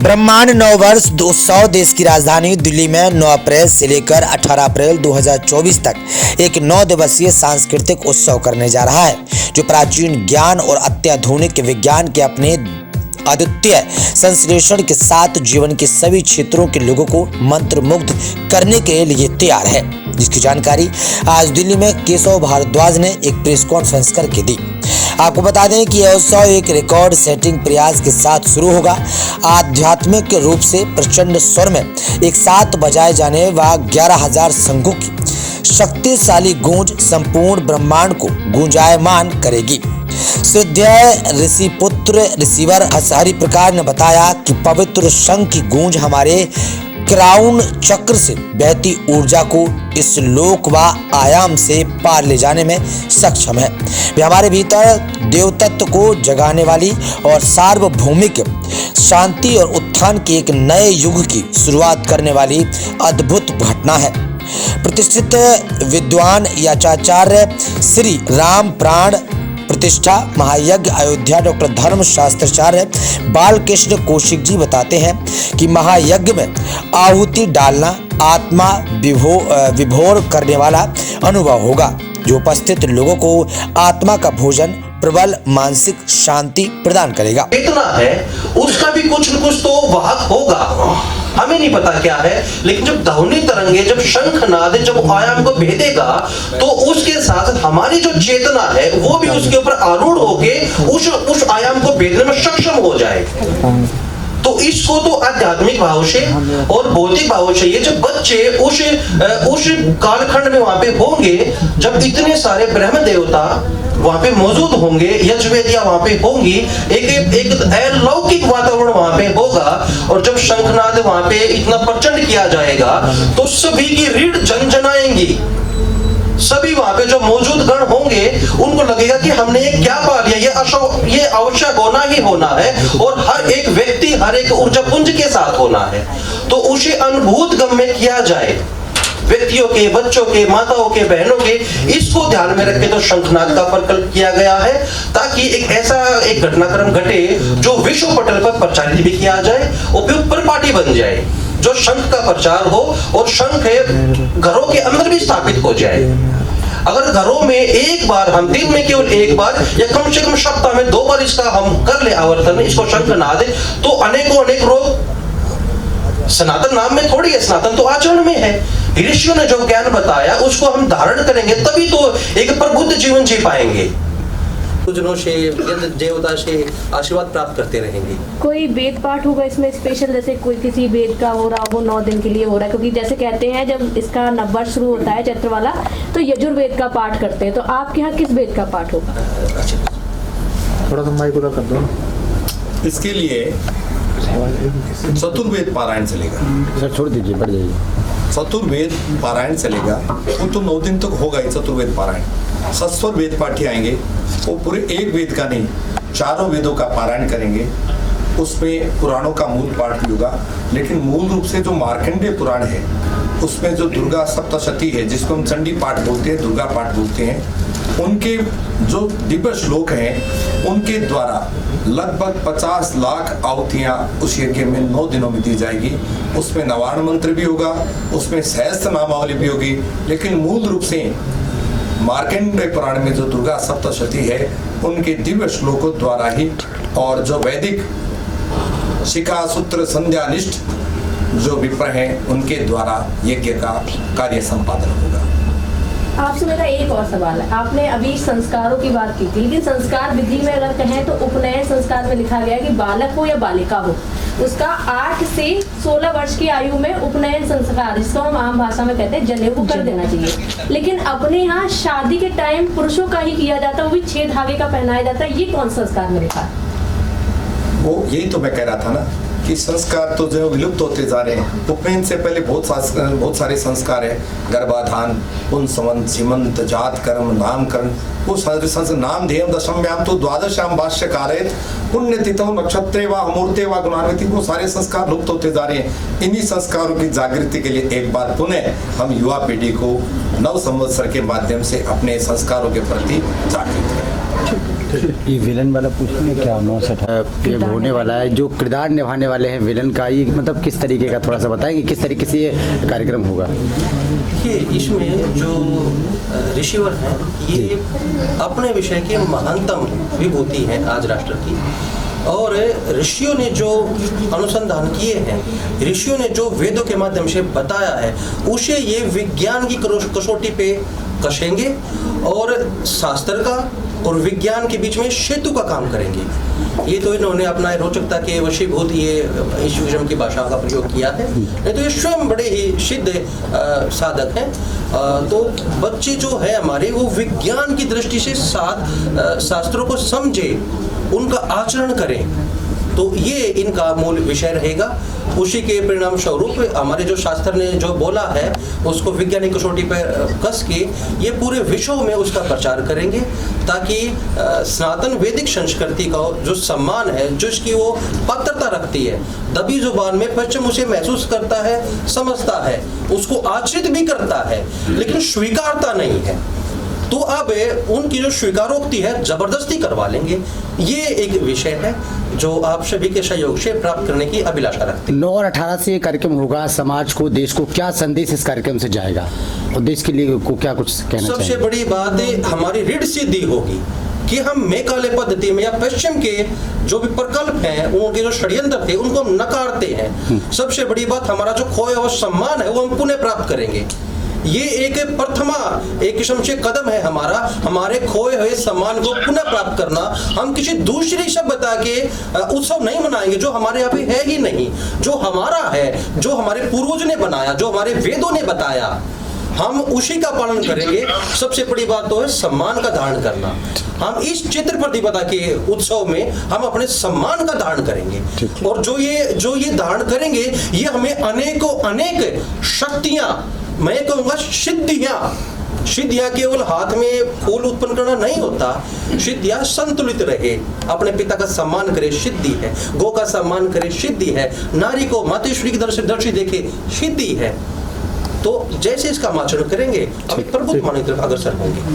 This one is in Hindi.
ब्रह्मांड नववर्ष उत्सव देश की राजधानी दिल्ली में 9 अप्रैल से लेकर 18 अप्रैल 2024 तक एक 9 दिवसीय सांस्कृतिक उत्सव करने जा रहा है, जो प्राचीन ज्ञान और अत्याधुनिक विज्ञान के अपने अद्वितीय संश्लेषण के साथ जीवन के सभी क्षेत्रों के लोगों को मंत्रमुग्ध करने के लिए तैयार है, जिसकी जानकारी आज दिल्ली में केशव भारद्वाज ने एक प्रेस कॉन्फ्रेंस करके दी। आपको बता दें कि यह उत्सव एक रिकॉर्ड सेटिंग प्रयास के साथ शुरू होगा। आध्यात्मिक रूप से प्रचंड स्वर में एक साथ बजाए जाने व 11,000 शंखों की शक्तिशाली गूंज संपूर्ण ब्रह्मांड को गूंजायमान करेगी। श्रद्धेय ऋषिपुत्र रिसीवर हरिप्रकाश ने बताया कि पवित्र शंख की गूंज हमारे क्राउन चक्र से बहती ऊर्जा को इस लोक व आयाम से पार ले जाने में सक्षम है। वे हमारे भीतर देवतत्व को जगाने वाली और सार्वभौमिक शांति और उत्थान के एक नए युग की शुरुआत करने वाली अद्भुत घटना है। प्रतिष्ठित विद्वान याचाचार्य श्री राम प्राण प्रतिष्ठा महायज्ञ अयोध्या डॉक्टर धर्म शास्त्राचार्य बालकृष्ण कौशिक जी बताते हैं कि महायज्ञ में आहुति डालना आत्मा विभोर करने वाला अनुभव होगा, जो उपस्थित लोगों को आत्मा का भोजन प्रबल मानसिक शांति प्रदान करेगा। इतना है उसका भी कुछ न कुछ तो वाहक होगा, हमें नहीं पता क्या है, लेकिन जब ध्वनि तरंगे, जब शंखनाद जब आयाम को भेदेगा तो उसके साथ हमारी जो चेतना है वो भी उसके ऊपर आरूढ़ होके उस आयाम को भेदने में सक्षम हो जाए। तो इसको तो आध्यात्मिक भाव से और भौतिक भाव से ये जब बच्चे उस कालखंड में वहां पे होंगे, जब इतने सारे ब्रह्म देवता वहां पे मौजूद होंगे, यज्ञवेदियां वहां पे होंगी, एक अलौकिक वातावरण वहां पे होगा, और जब शंखनाद वहां पे इतना प्रचंड किया जाएगा तो सभी की रीढ़ झनझनाएंगी। सभी वहां पे जो मौजूद गण होंगे उनको लगेगा कि हमने ये क्या पा लिया, ये आवश्यक होना ही होना है, और हर एक व्यक्ति हर एक ऊर्जा पुंज के साथ होना है। तो उसे अनुभूत गम्य किया जाए, व्यक्तियों के, बच्चों के, माताओं के, बहनों के, इसको ध्यान में रख के तो शंखनाद का प्रकल्प किया गया है, ताकि एक ऐसा एक घटनाक्रम घटे जो विश्व पटल पर प्रचारित भी किया जाए, उपयुक्त परिपाटी बन जाए, जो शंख का प्रचार हो और शंख घरों के अंदर भी स्थापित हो जाए। अगर घरों में एक बार हम दिन में केवल एक बार या कम से कम सप्ताह में 2 बार इसका हम कर ले आवर्तन, इसको शंखनाद, तो अनेकों अनेक रोग, सनातन नाम में थोड़ी है, सनातन तो आचरण में है। ऋषियों ने जो ज्ञान बताया उसको हम धारण करेंगे, तभी तो एक प्रबुद्ध जीवन जी पाएंगे, जनों से देवता से आशीर्वाद प्राप्त करते रहेंगे। कोई वेद पाठ होगा इसमें स्पेशल, जैसे कोई किसी वेद का हो रहा, वो 9 दिन के लिए हो रहा है, क्योंकि जैसे कहते हैं जब इसका नववर्ष शुरू होता है चैत्र वाला तो यजुर्वेद का पाठ करते हैं, तो आपके यहाँ किस वेद का पाठ होगा? थोड़ा सा माइक उधर कर दो। इसके लिए चतुर्वेद पारायण चलेगा। सर छोड़ दीजिए, बढ़ जाइए। चतुर्वेद पारायण चलेगा, वो तो 9 दिन तक होगा ही चतुर्वेद पारायण। सस्वर वेद पाठी आएंगे, वो पूरे एक वेद का नहीं 4 वेदों का पारायण करेंगे। उसमें पुराणों का मूल पाठ भी होगा, लेकिन मूल रूप से जो मार्कंडेय पुराण है उसमें जो दुर्गा सप्तशती है, जिसको हम चंडी पाठ बोलते हैं, दुर्गा पाठ बोलते हैं, उनके जो दिव्य श्लोक हैं उनके द्वारा लगभग 50 लाख आहुतियाँ उस यज्ञ में 9 दिनों में दी जाएगी। उसमें नवारण मंत्र भी होगा, उसमें सहस्त्र नामावली भी होगी, लेकिन मूल रूप से मार्कंडेय पुराण में जो दुर्गा सप्तशती है उनके दिव्य श्लोकों द्वारा ही, और जो वैदिक शिखा सूत्र संध्यानिष्ठ जो विप्र हैं उनके द्वारा यज्ञ का कार्य संपादन होगा। आपसे मेरा एक और सवाल है, आपने अभी संस्कारों की बात की थी, लेकिन संस्कार विधि में अगर कहें तो उपनयन संस्कार में लिखा गया कि बालक हो या बालिका हो, उसका 8 से 16 वर्ष की आयु में उपनयन संस्कार, जिसको हम आम भाषा में कहते हैं जनेऊ, कर देना चाहिए। लेकिन अपने यहाँ शादी के टाइम पुरुषों का ही किया जाता है, वो भी 6 धागे का पहनाया जाता है, ये कौन संस्कार में लिखा है? वो यही तो मैं कह रहा था ना कि संस्कार तो जो विलुप्त होते जा रहे हैं। उपनयन से पहले बहुत सारे संस्कार है, गर्भाधान, पुंसवन, सीमंत, जात कर्म, नामकरण, वो सारे नाम ध्येयम दशम्याम तो द्वादशाम भाष्यकारेत पुण्यतिथौ नक्षत्रे व अमूर्ते व गुणान्विति, वो सारे संस्कार लुप्त होते जा रहे हैं। इन्हीं संस्कारों की जागृति के लिए एक बार पुनः हम युवा पीढ़ी को नव संवत्सर के माध्यम से अपने संस्कारों के प्रति जागृत करें। ये विलन वाला पूछने क्या 59 ये होने वाला है, जो किरदार निभाने वाले हैं विलन का, ये मतलब किस तरीके का थोड़ा सा बताएंगे, किस तरीके से ये कार्यक्रम होगा? देखिए, इसमें जो ऋषिवर हैं ये अपने विषय के महानतम विभूति हैं आज राष्ट्र की, और ऋषियों ने जो अनुसंधान किए हैं, ऋषियों ने जो वेदों के माध्यम से बताया है, उसे ये विज्ञान की कसौटी पे कसेंगे और शास्त्र का और विज्ञान के बीच में सेतु का काम करेंगे। ये तो इन्होंने अपना रोचकता के वशीभूत ये ईश्वरम की भाषा का प्रयोग किया है, नहीं तो ये स्वयं बड़े ही सिद्ध साधक हैं। तो बच्चे जो है हमारे, वो विज्ञान की दृष्टि से शास्त्रों को समझे, उनका आचरण करें, तो ये इनका मूल विषय रहेगा। उसी के परिणाम स्वरूप हमारे जो शास्त्र ने जो बोला है उसको वैज्ञानिक कसौटी पर कस के ये पूरे विश्व में उसका प्रचार करेंगे, ताकि सनातन वैदिक संस्कृति का जो सम्मान है, जो इसकी वो पात्रता रखती है, दबी जुबान में पश्चिम उसे महसूस करता है, समझता है, उसको आश्रित भी करता है, लेकिन स्वीकारता नहीं है। तो अब उनकी जो स्वीकारोक्ति है जबरदस्ती करवा लेंगे। ये एक विषय है जो आप सभी के सहयोग से प्राप्त करने की अभिलाषा रखते हैं। 9 और 18 से ये कार्यक्रम होगा, समाज को, देश को क्या संदेश इस कार्यक्रम से जाएगा और देश के लिए को क्या कुछ कहना चाहिए? सबसे बड़ी बात हमारी ऋण सिद्धि होगी कि हम मेकाले पद्धति में या पश्चिम के जो भी प्रकल्प हैं, उनके जो षड्यंत्र थे, उनको हम नकारते हैं। सबसे बड़ी बात, हमारा जो खोया हुआ सम्मान है वो हम पुनः प्राप्त करेंगे। ये एक प्रथमा एक किस्म से कदम है हमारा, हमारे खोए हुए सम्मान को पुनः प्राप्त करना। हम किसी दूसरी सभ्यता के उत्सव नहीं मनाएंगे जो हमारे यहाँ पे है ही नहीं, जो हमारा है, जो हमारे पूर्वज ने बनाया, जो हमारे वेदों ने बताया, हम उसी का पालन करेंगे। सबसे बड़ी बात तो है सम्मान का धारण करना। हम इस चित्र प्रतिपदा के उत्सव में हम अपने सम्मान का धारण करेंगे, और जो ये धारण करेंगे, ये हमें अनेक शक्तियां, मैं कहूँगा सिद्धियां केवल हाथ में फूल उत्पन्न करना नहीं होता। सिद्धियां संतुलित रहे, अपने पिता का सम्मान करे, सिद्धि है। गौ का सम्मान करे, सिद्धि है। नारी को मातेश्वरी की दर्शी देखे, सिद्धि है। तो जैसे इसका आचरण करेंगे, हम प्रबुद्ध मानव की तरफ अग्रसर होंगे।